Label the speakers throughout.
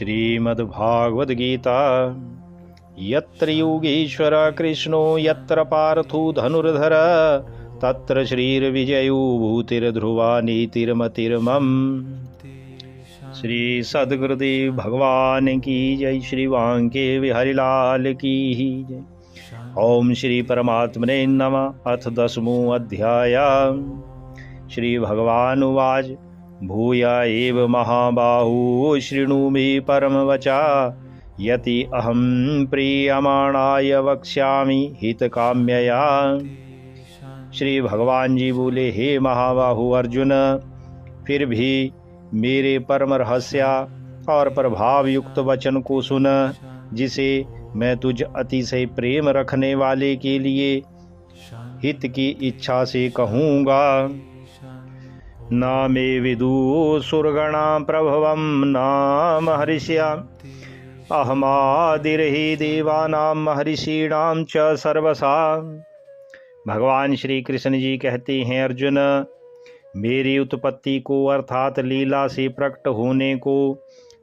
Speaker 1: श्रीमद्भागवत गीता यत्र योगेश्वर कृष्णो यत्र पार्थो धनुर्धर तत्र श्रीर्विजयो भूतिर्ध्रुवा नीतिर्मतिर्मम। श्री सद्गुरुदेव भगवान की जय। श्री वांके बिहारी लाल की जय। ओम श्री परमात्मने नमः। अथ 10वां अध्याय। श्री भगवान उवाच भूया एव महाबाहु शृणु मे परमवचा यति अहं प्रीयमाणाय वक्ष्यामि हितकाम्यया। श्री भगवान जी बोले, हे महाबाहु अर्जुन, फिर भी मेरे परम रहस्य और प्रभाव युक्त वचन को सुन, जिसे मैं तुझ अतिशय प्रेम रखने वाले के लिए हित की इच्छा से कहूँगा। न मे विदु सुरगणा प्रभवं न महर्षिया अहमादिर्हि देवानां महर्षीणां च सर्वसा। भगवान श्री कृष्ण जी कहते हैं, अर्जुन, मेरी उत्पत्ति को अर्थात लीला से प्रकट होने को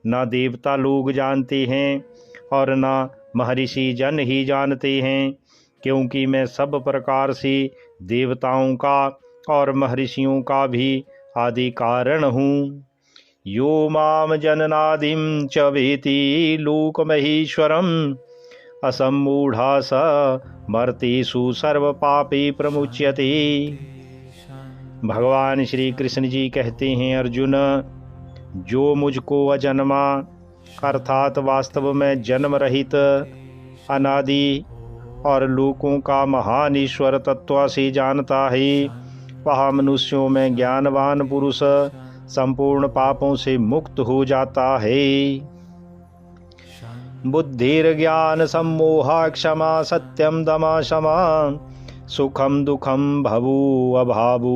Speaker 1: न देवता लोग जानते हैं और न महर्षि जन ही जानते हैं, क्योंकि मैं सब प्रकार से देवताओं का और महर्षियों का भी आदि कारण हूँ। यो माम जननादिम च वेति लोकमहेश्वरम असम्मूढ़ा स मर्तेषु सर्व पापे प्रमुच्यते। भगवान श्री कृष्ण जी कहते हैं, अर्जुन, जो मुझको अजन्मा अर्थात वास्तव में जन्म रहित अनादि और लोकों का महान ईश्वर तत्व से जानता है, वह मनुष्यों में ज्ञानवान पुरुष संपूर्ण पापों से मुक्त हो जाता है। बुद्धिर ज्ञान सम्मोहा क्षमा सत्यम दमा क्षमा सुखम दुखम भवु अभावु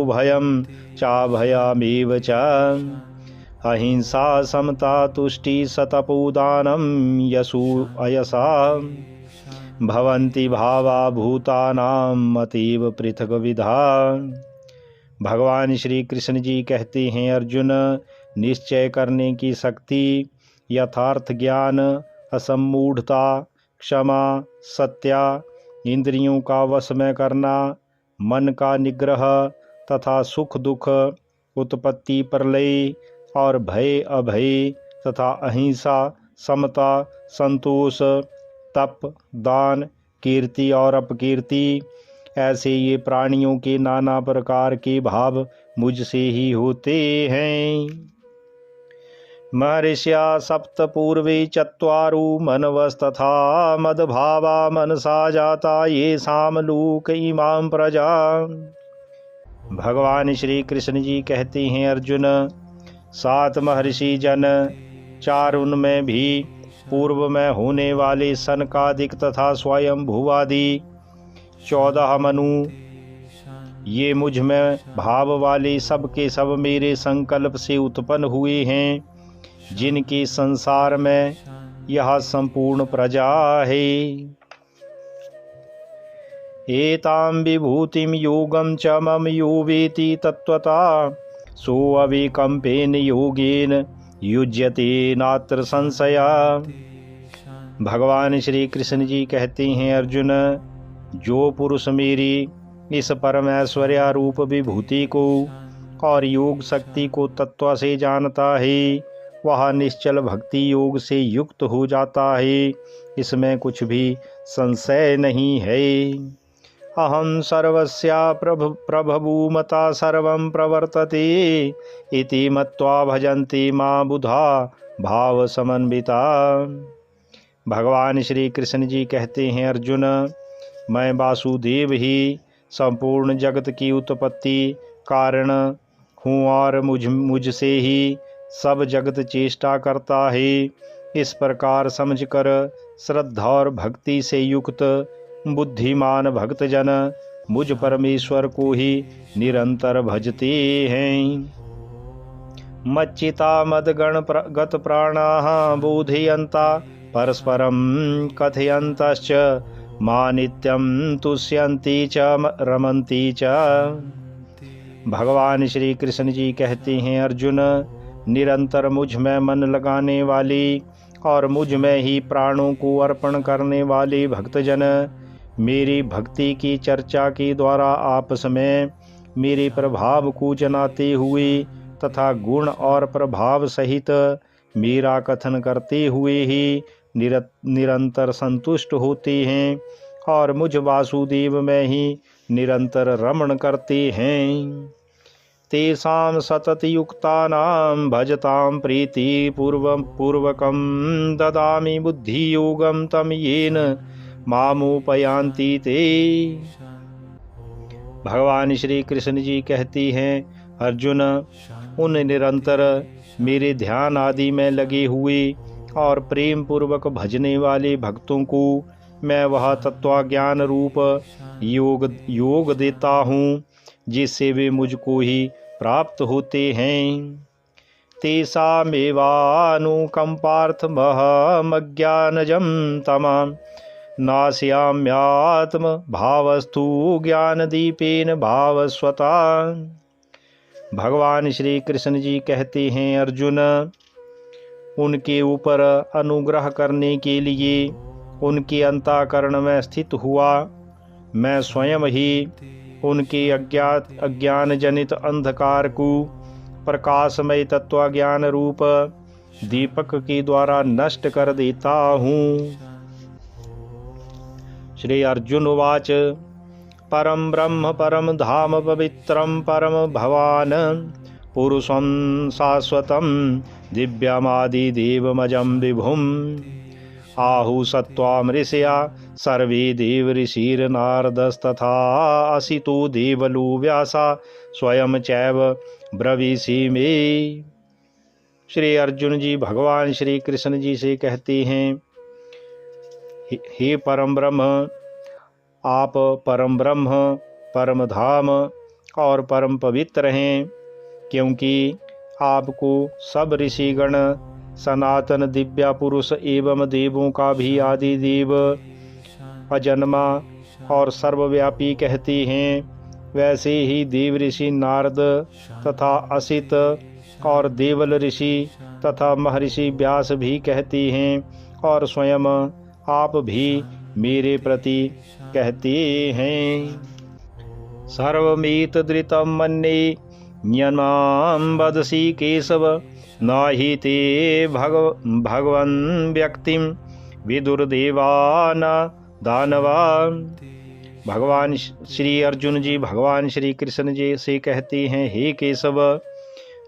Speaker 1: भयम चाभयामेव च अहिंसा समता तुष्टि सतपोदानम यसु अयसा भवन्ति भावा भूतानाम अतीव पृथक विधा। भगवान श्री कृष्ण जी कहते हैं, अर्जुन, निश्चय करने की शक्ति, यथार्थ ज्ञान, असम्मूढ़ता, क्षमा, सत्या, इंद्रियों का वश में करना, मन का निग्रह तथा सुख दुख, उत्पत्ति प्रलय और भय अभय तथा अहिंसा, समता, संतोष, तप, दान, कीर्ति और अपकीर्ति, ऐसे ये प्राणियों के नाना प्रकार के भाव मुझसे ही होते हैं। महर्षिया सप्त पूर्वे चत्वारो मनवस्तथा मद्भावा मनसा जाता ये साम लोक इमाम प्रजा। भगवान श्री कृष्ण जी कहते हैं, अर्जुन, 7 महर्षि जन, 4 उनमें भी पूर्व में होने वाले सनकादिक तथा स्वयं भुवादि 14 मनु, ये मुझ में भाव वाले सब के सब मेरे संकल्प से उत्पन्न हुए हैं, जिनकी संसार में यह संपूर्ण प्रजा है। एतां विभूतिं योगं च मम यो वेति तत्वता सो अविकम्पेन योगेन युज्यते नात्र संशया। भगवान श्री कृष्ण जी कहते हैं, अर्जुन, जो पुरुष मेरी इस परमेश्वर्य रूप विभूति को और योग शक्ति को तत्व से जानता है, वह निश्चल भक्ति योग से युक्त हो जाता है, इसमें कुछ भी संशय नहीं है। अहम सर्वस्या प्रभवूमता सर्वं प्रवर्तते इति मत्वा भजन्ति मां बुधा भाव समन्विता। भगवान श्री कृष्ण जी कहते हैं, अर्जुन, मैं वासुदेव ही संपूर्ण जगत की उत्पत्ति कारण हूँ और मुझसे ही सब जगत चेष्टा करता है। इस प्रकार समझकर श्रद्धा और भक्ति से युक्त बुद्धिमान भक्तजन मुझ परमेश्वर को ही निरंतर भजते हैं। मच्चिता मदगण गत प्राणाः बोधयन्ता परस्परं कथयन्तश्च मां नित्यं तुष्यन्ति च रमन्ति च। भगवान श्री कृष्ण जी कहते हैं, अर्जुन, निरंतर मुझ में मन लगाने वाले और मुझ में ही प्राणों को अर्पण करने वाले भक्तजन मेरी भक्ति की चर्चा के द्वारा आपस में मेरे प्रभाव को जनाते हुए तथा गुण और प्रभाव सहित मेरा कथन करते हुए ही निरंतर संतुष्ट होते हैं और मुझ वासुदेव में ही निरंतर रमण करते हैं। तेषां सततयुक्तानां भजतां प्रीति पूर्वकं ददामि बुद्धियोगं तम येन मामुपयान्ति ते। भगवान श्री कृष्ण जी कहती हैं, अर्जुन, उन निरंतर मेरे ध्यान आदि में लगे हुए और प्रेम पूर्वक भजने वाले भक्तों को मैं वह तत्वज्ञान रूप योग देता हूँ जिससे वे मुझको ही प्राप्त होते हैं। तेषामेवानुकंपार्थमहमज्ञानजं तमां नास्याम्यात्म भावस्तु ज्ञानदीपेन भावस्वता। भगवान श्री कृष्ण जी कहते हैं, अर्जुन, उनके ऊपर अनुग्रह करने के लिए उनके अंतःकरण में स्थित हुआ मैं स्वयं ही उनके अज्ञान जनित अंधकार को प्रकाशमय तत्वज्ञान रूप दीपक के द्वारा नष्ट कर देता हूँ। श्री अर्जुन उवाच, परम ब्रह्म परम धाम पवित्रम परम भवान पुरुषं शाश्वतं दिव्यमादिदेवमजं विभुम् आहु सत्त्वामृषया सर्वे देव ऋषिर्नारदस्तथा असितो देवलो व्यासा स्वयं चैव ब्रवीषि मे। श्री अर्जुन जी भगवान श्री कृष्ण जी से कहते हैं, हे परम ब्रह्म, आप परम ब्रह्म परम धाम और परम पवित्र हैं, क्योंकि आपको सब ऋषिगण सनातन दिव्या पुरुष एवं देवों का भी आदि देव अजन्मा और सर्वव्यापी कहते हैं। वैसे ही देव ऋषि नारद तथा असित और देवल ऋषि तथा महर्षि व्यास भी कहते हैं और स्वयं आप भी मेरे प्रति कहते हैं। सर्वमेतदृतं मन्ये न्यमां वदसि केशव नहि ते भगवन् व्यक्तिं विदुर्देवा न दानवा। भगवान श्री अर्जुन जी भगवान श्री कृष्ण जी से कहते हैं, हे केशव,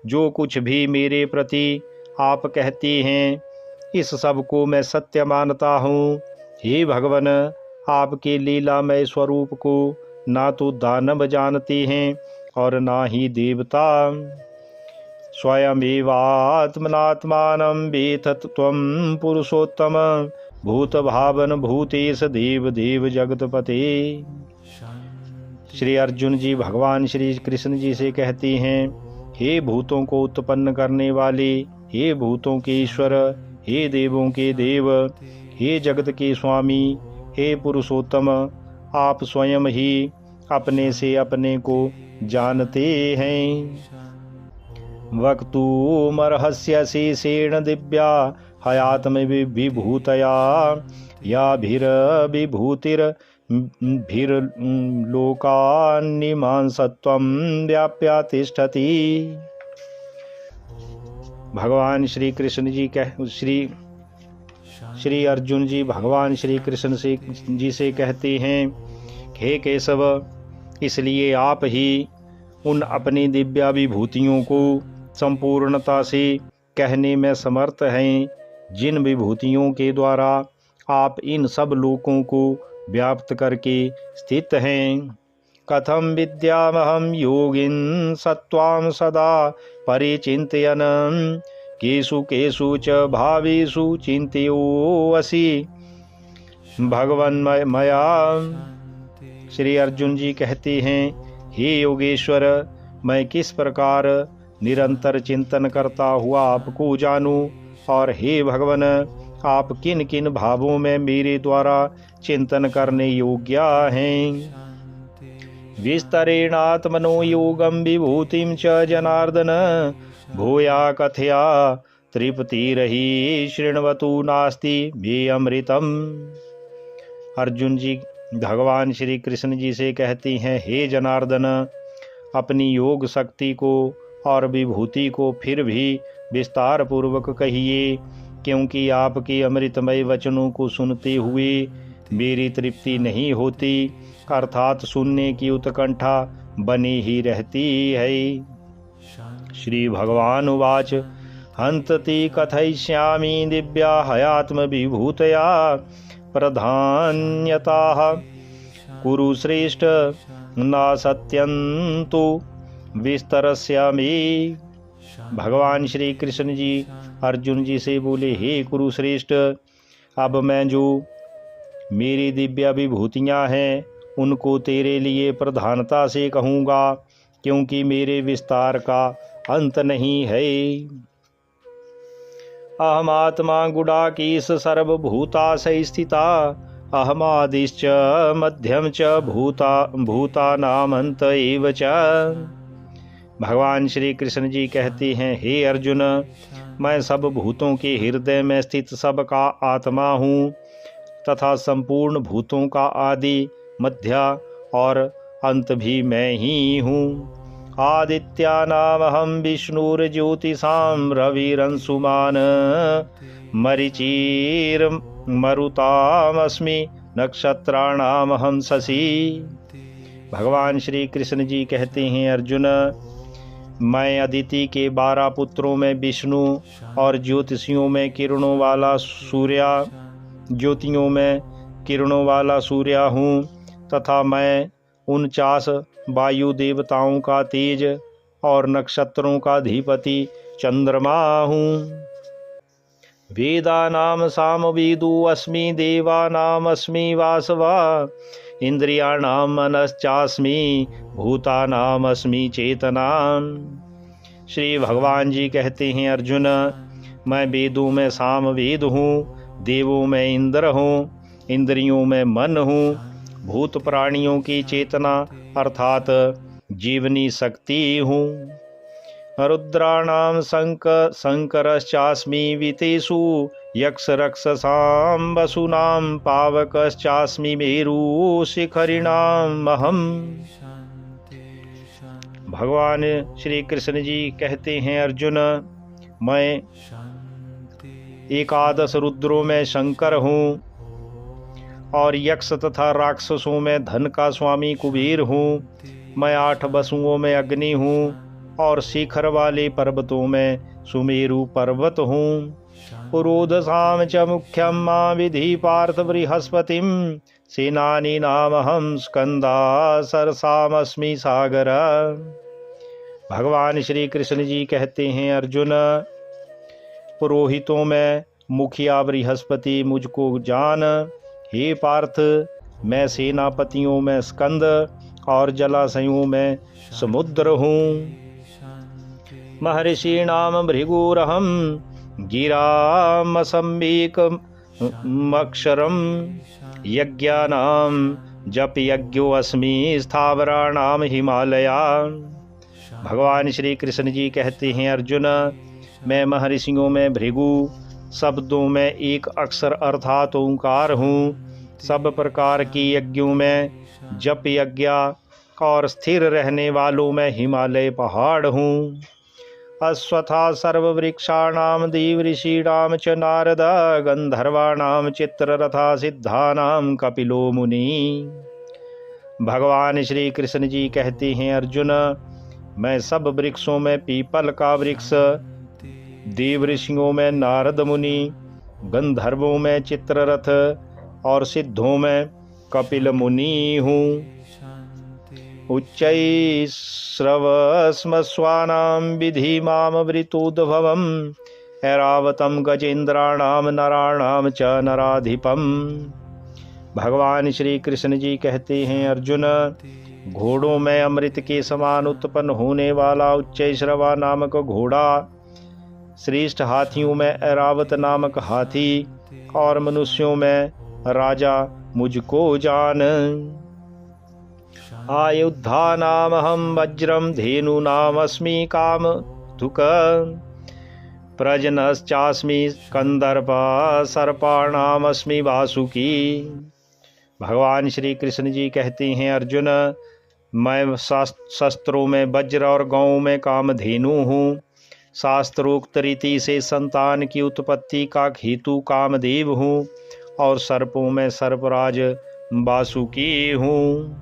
Speaker 1: जो कुछ भी मेरे प्रति आप कहते हैं इस सब को मैं सत्य मानता हूँ। हे भगवन, आपके लीलामय स्वरूप को ना तो दानव जानते हैं और ना ही देवता। स्वयमेवात्मनात्मानं वेत्थ त्वं पुरुषोत्तम भूत भावन भूतेश देव देव जगतपते। श्री अर्जुन जी भगवान श्री कृष्ण जी से कहते हैं, हे भूतों को उत्पन्न करने वाले, हे भूतों के ईश्वर, हे देवों के देव, हे जगत के स्वामी, हे पुरुषोत्तम, आप स्वयं ही अपने से अपने को जानते हैं। वक्तुमर्हस्य शेषेण दिव्या हयात्म विभूतया या भीर्लोकान्निमां सत्वं व्याप्य तिष्ठति। भगवान श्री कृष्ण जी श्री अर्जुन जी भगवान श्री कृष्ण जी से कहते हैं, हे केशव, इसलिए आप ही उन अपनी दिव्या विभूतियों को संपूर्णता से कहने में समर्थ हैं, जिन विभूतियों के द्वारा आप इन सब लोकों को व्याप्त करके स्थित हैं। कथम विद्यामहं योगिन् सत्वां सदा परिचिन्तयन् केषु केषु च भावेषु चिन्तयोऽसि भगवन्मया। श्री अर्जुन जी कहते हैं, हे योगेश्वर, मैं किस प्रकार निरंतर चिंतन करता हुआ आपको जानूं, और हे भगवन, आप किन किन भावों में मेरे द्वारा चिंतन करने योग्य हैं। विस्तरेणात्मनो योगं विभूतिं च जनार्दन भूया कथया तृप्तिरहि शृण्वतु नास्ति मे अमृतम। अर्जुन जी भगवान श्री कृष्ण जी से कहती हैं, हे जनार्दन, अपनी योग शक्ति को और विभूति को फिर भी विस्तार पूर्वक कहिए, क्योंकि आपके अमृतमय वचनों को सुनते हुए मेरी तृप्ति नहीं होती, अर्थात सुनने की उत्कंठा बनी ही रहती है। श्री भगवान उवाच, हन्तति कथयिष्यामि दिव्या हयात्म विभूतया प्रधान्यताः कुरु श्रेष्ठ न सत्यन्तु विस्तरस्यामि। भगवान श्री कृष्ण जी अर्जुन जी से बोले, हे कुरुश्रेष्ठ, अब मैं जो मेरी दिव्य विभूतियाँ हैं उनको तेरे लिए प्रधानता से कहूँगा, क्योंकि मेरे विस्तार का अंत नहीं है। अहमात्मा गुडाकीश सर्वभूताशय स्थिता, अहमादिश्च मध्यम च भूतानामंत एव च। भगवान श्री कृष्ण जी कहते हैं, हे अर्जुन, मैं सब भूतों के हृदय में स्थित सबका आत्मा हूँ तथा संपूर्ण भूतों का आदि, मध्य और अंत भी मैं ही हूँ। आदित्यानामहं विष्णुर्ज्योतिषां रविरंशुमान् मरीचिर्मरुतामस्मि नक्षत्राणामहं शशि। भगवान श्री कृष्ण जी कहते हैं, अर्जुन, मैं अदिति के 12 पुत्रों में विष्णु और ज्योतिषियों में किरणों वाला सूर्य, ज्योतियों में किरणों वाला सूर्य हूँ तथा मैं 49 वायु देवताओं का तेज और नक्षत्रों का अधिपति चंद्रमा हूँ। वेदानाम सामवेदो अस्मि, देवानाम अस्मि वासवा, इंद्रियाणाम मनश्चास्मि, भूतानाम अस्मि चेतना। श्री भगवान जी कहते हैं, अर्जुन, मैं वेदों में सामवेद हूँ, देवों में इंद्र हूँ, इंद्रियों में मन हूँ, भूत प्राणियों की चेतना अर्थात जीवनी शक्ति हूँ। रुद्राणाम शंकरश्चास्मि वितेषु, यक्ष रक्षसां वसुनां पावकश्चास्मि मेरु शिखरिणाम अहम्। भगवान श्री कृष्ण जी कहते हैं, अर्जुन, मैं एकादश रुद्रों में शंकर हूँ और यक्ष तथा राक्षसों में धन का स्वामी कुबेर हूँ। मैं 8 वसुओं में अग्नि हूँ और शिखर वाले पर्वतों में सुमेरु पर्वत हूँ। पुरोधसाम च मुख्यम मां विधि पार्थ बृहस्पतिम, सेनानी नामहं स्कंदा सरसामस्मि सागर। भगवान श्री कृष्ण जी कहते हैं, अर्जुन, पुरोहितों में मुखिया बृहस्पति मुझको जान। हे पार्थ, मैं सेनापतियों में स्कंद और जलाशयों में समुद्र हूँ। महर्षीणाम भृगुरहं गिरामसम्बिकमक्षरं, यज्ञानां जप यज्ञो अस्मि, स्थावराणाम हिमालया। भगवान श्री कृष्ण जी कहते हैं, अर्जुन, मैं महर्षियों में भृगु, शब्दों में एक अक्षर अर्थात ओंकार हूँ, सब प्रकार की यज्ञों में जप यज्ञ और स्थिर रहने वालों में हिमालय पहाड़ हूँ। अश्वत्था सर्ववृक्षाणां देवऋषीणां च नारद, गंधर्वाणां चित्ररथा सिद्धानां कपिलो मुनि। भगवान श्री कृष्ण जी कहते हैं, अर्जुन, मैं सब वृक्षों में पीपल का वृक्ष, देव ऋषियों में नारद मुनि, गंधर्वों में चित्ररथ और सिद्धों में कपिल मुनि हूँ। उच्चैश्रवस्मस्वानां विधि मामवृतोद्भवम्, ऐरावतं गजेन्द्राणां नराणां च नराधिपम्। भगवान श्री कृष्ण जी कहते हैं, अर्जुन, घोड़ों में अमृत के समान उत्पन्न होने वाला उच्चैश्रवा नामक घोड़ा, श्रेष्ठ हाथियों में ऐरावत नामक हाथी और मनुष्यों में राजा मुझको जान। आयुद्धानामहं वज्रं, धेनूनामस्मि धुक प्रजनश्चास्मि कंदर्प सर्पाणामस्मि वासुकी। भगवान श्री कृष्ण जी कहते हैं, अर्जुन मैं शस्त्रों में वज्र और गौं में कामधेनु हूँ। शास्त्रोक्त रीति से संतान की उत्पत्ति का हेतु कामदेव हूँ और सर्पों में सर्पराज वासुकी हूँ।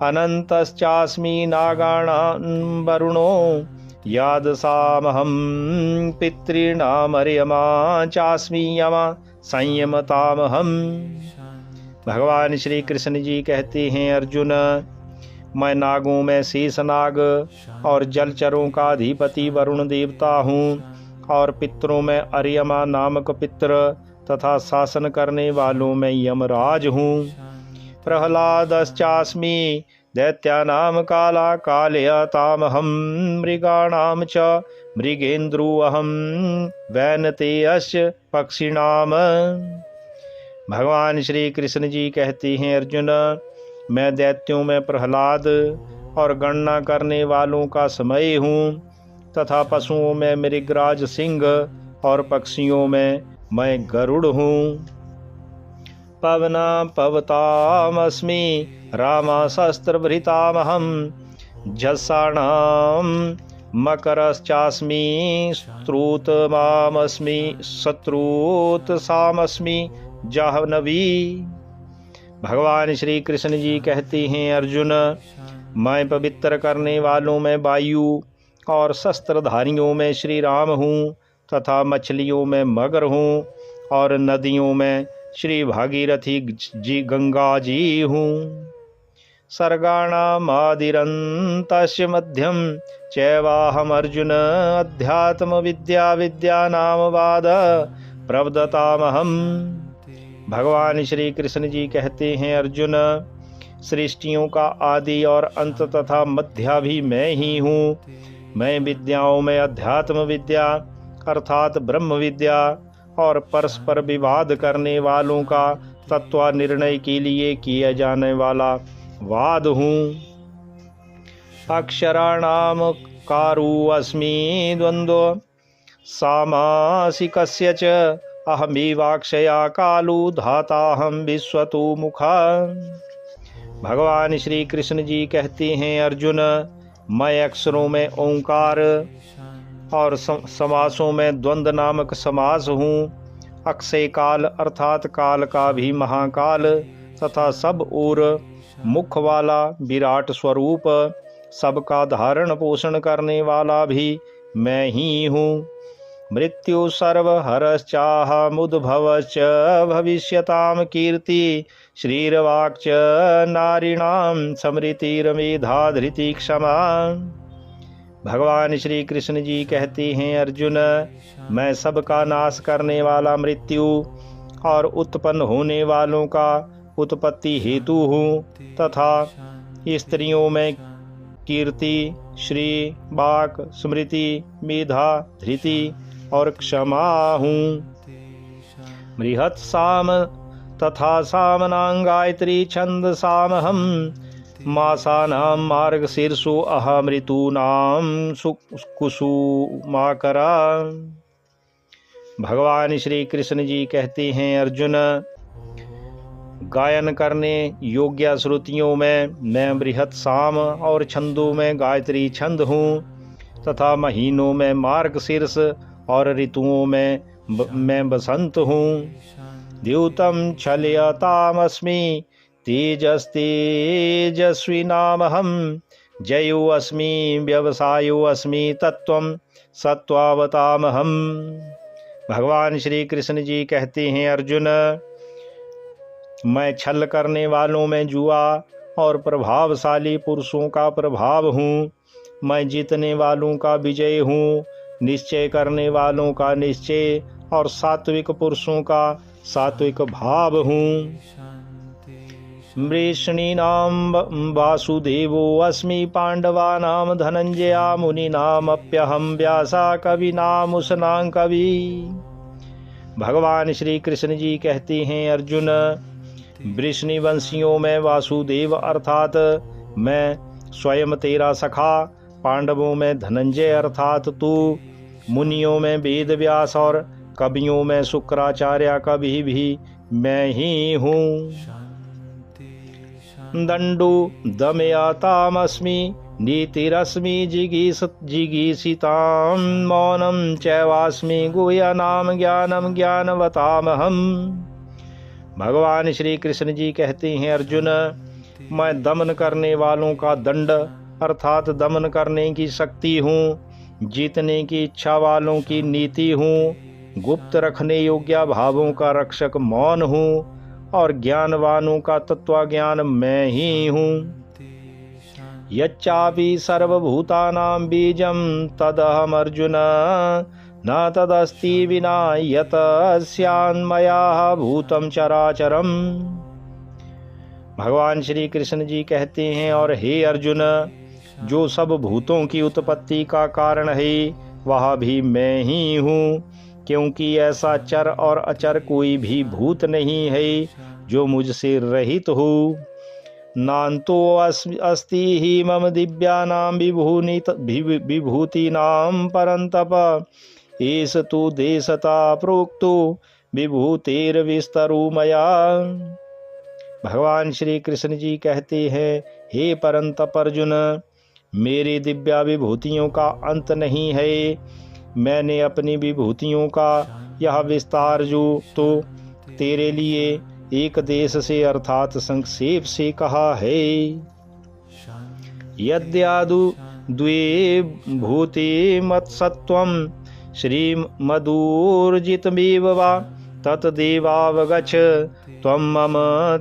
Speaker 1: अनंतश्चास्मि नागाणां वरुणो यादसामहं पितॄणामर्यमा चास्मि यमा संयमतामहम्। भगवान श्री कृष्ण जी कहते हैं, अर्जुन मैं नागों में शेषनाग और जलचरों का अधिपति वरुण देवता हूँ और पितरों में अर्यमा नामक पितर तथा शासन करने वालों में यमराज हूँ। प्रहलादश्चास्मि दैत्यानां काला कालयतामहं मृगाणां च मृगेन्द्रोऽहं वैनतेयस्य पक्षिणाम। भगवान श्री कृष्ण जी कहते हैं, अर्जुन मैं दैत्यों में प्रहलाद और गणना करने वालों का समय हूँ तथा पशुओं में मृगराज सिंह और पक्षियों में मैं गरुड़ हूँ। पवना पवतामस्मि रामाशस्त्रभृतामहं झस्साणां मकरश्चास्मि स्त्रोतमामस्मि शत्रुतसामस्मि जाह्नवी। भगवान श्री कृष्ण जी कहते हैं, अर्जुन मैं पवित्र करने वालों में वायु और शस्त्रधारियों में श्री राम हूँ तथा मछलियों में मगर हूँ और नदियों में श्री भागीरथी जी गंगा जी हूँ। सर्गाणामादिरन्तस्य मध्यम चैवाहम अर्जुन अध्यात्म विद्या विद्यानाम वाद प्रवदतामहम्। भगवान श्री कृष्ण जी कहते हैं, अर्जुन सृष्टियों का आदि और अंत तथा मध्या भी मैं ही हूँ। मैं विद्याओं में अध्यात्म विद्या अर्थात ब्रह्म विद्या और परस्पर विवाद करने वालों का तत्व निर्णय के लिए किया जाने वाला वाद हूँ। अक्षराणाम कारू अस्मि द्वंद्व सामासिकस्य च अहमेवाक्षया कालू धाताहम विश्वतो मुखा। भगवान श्री कृष्ण जी कहते हैं, अर्जुन मैं अक्षरों में ओंकार और समासों में द्वंद्व नामक समास हूँ। अक्षय काल अर्थात काल का भी महाकाल तथा सब ओर मुख वाला विराट स्वरूप सबका धारण पोषण करने वाला भी मैं ही हूँ। मृत्यु सर्वहरश्चाह मुद्भवश्च भविष्यताम कीर्ति श्रीर्वाक्च नारीणां समृतिर्मेधा धृति क्षमा। भगवान श्री कृष्ण जी कहते हैं, अर्जुन मैं सबका नाश करने वाला मृत्यु और उत्पन्न होने वालों का उत्पत्ति हेतु हूँ तथा स्त्रियों में कीर्ति श्री वाक स्मृति मेधा धृति और क्षमा हूँ। बृहत् साम तथा सामनां गायत्री छंद सामहम मासानां मार्ग शीर्षो अहमृतूनां कुसुमाकरा। भगवान श्री कृष्ण जी कहते हैं, अर्जुन गायन करने योग्य श्रुतियों में मैं बृहत् साम और छंदों में गायत्री छंद हूँ तथा महीनों में मार्ग शीर्ष और ऋतुओं में मैं बसंत हूँ। द्यूतम छलयतामस्मि तेजस्तेजस्विनामहं जयो अस्मि व्यवसायो अस्मि तत्वं सत्वावतामहम्। भगवान श्री कृष्ण जी कहते हैं, अर्जुन मैं छल करने वालों में जुआ और प्रभावशाली पुरुषों का प्रभाव हूँ। मैं जीतने वालों का विजय हूँ, निश्चय करने वालों का निश्चय और सात्विक पुरुषों का सात्विक भाव हूँ। वृष्णीनां वासुदेवो अस्मि पांडवानां धनंजया मुनीनामप्यहं व्यासा कविनां उशनां कवि। भगवान श्री कृष्ण जी कहते हैं, अर्जुन वृष्णि वंशियों में वासुदेव अर्थात मैं स्वयं तेरा सखा पांडवों में धनंजय अर्थात तू, मुनियों में वेद व्यास और कवियों में शुक्राचार्य कवि भी मैं ही हूँ। दंडो दमयतामस्मि नीतिरस्मि जिगीषितां मौनं चैवास्मि गुह्यनाम ज्ञानम ज्ञानवतामहम्। भगवान श्री कृष्ण जी कहते हैं, अर्जुन मैं दमन करने वालों का दंड अर्थात दमन करने की शक्ति हूँ, जीतने की इच्छा वालों की नीति हूँ, गुप्त रखने योग्य भावों का रक्षक मौन हूँ और ज्ञानवानों का तत्वज्ञान मैं ही हूँ। यच्चापि सर्वभूतानां बीजं तदहम अर्जुन न तदस्ति विना यत स्यान्मया भूतम चराचरम। भगवान श्री कृष्ण जी कहते हैं, और हे अर्जुन, जो सब भूतों की उत्पत्ति का कारण है वह भी मैं ही हूँ, क्योंकि ऐसा चर और अचर कोई भी भूत नहीं है जो मुझसे रहित हो। नान्तो अस्ति ही मम दिव्यानां विभूतीनां परन्तप एष तु देशता प्रोक्तो विभूतेर्विस्तरो मया। भगवान श्री कृष्ण जी कहते हैं, हे परंतप अर्जुन, मेरी दिव्या विभूतियों का अंत नहीं है। मैंने अपनी विभूतियों का यह विस्तार जो तो तेरे लिए एक देश से अर्थात संक्षेप से कहा है। यद्यादु द्वे भूते मत्सत्वं श्रीमदूर्जितमेव वा तत्देवावगच्छ त्वं मम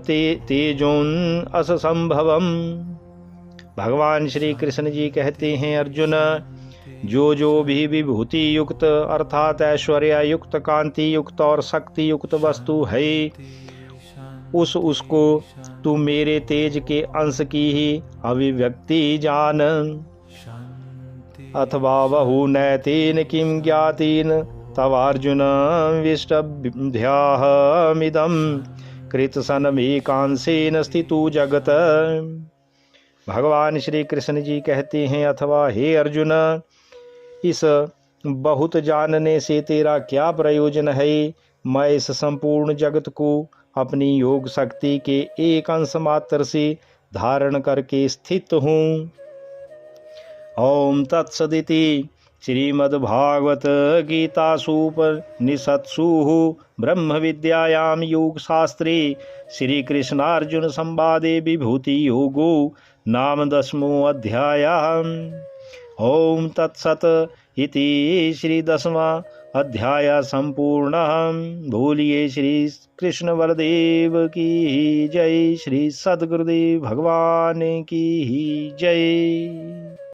Speaker 1: तेजोन् असंभवम्। भगवान श्री कृष्ण जी कहते हैं, अर्जुन, जो भी विभूति युक्त अर्थात ऐश्वर्य युक्त, कांति युक्त और शक्ति युक्त वस्तु है, उसको तू मेरे तेज के अंश की ही अभिव्यक्ति जान। अथवा बहु नैतेन किं ज्ञातेन तवार्जुन विष्टभ्याहमिदं कृतसनमेकांशेन स्थितो जगत। भगवान श्री कृष्ण जी कहते हैं, अथवा हे अर्जुन, इस बहुत जानने से तेरा क्या प्रयोजन है। मैं इस संपूर्ण जगत को अपनी योग शक्ति के एक अंश मात्र से धारण करके स्थित हूँ। ओम तत्सदिति श्रीमद्भागवत गीतासूपनिषत्सु ब्रह्म विद्यायां योग शास्त्रे श्री कृष्णार्जुन संवादे विभूति योगो नाम 10वां अध्याय। ओम तत्सत इति श्री 10वां अध्याय संपूर्ण। बोलिए श्री कृष्ण बलदेव की जय, श्री सद्गुरुदेव भगवान की जय।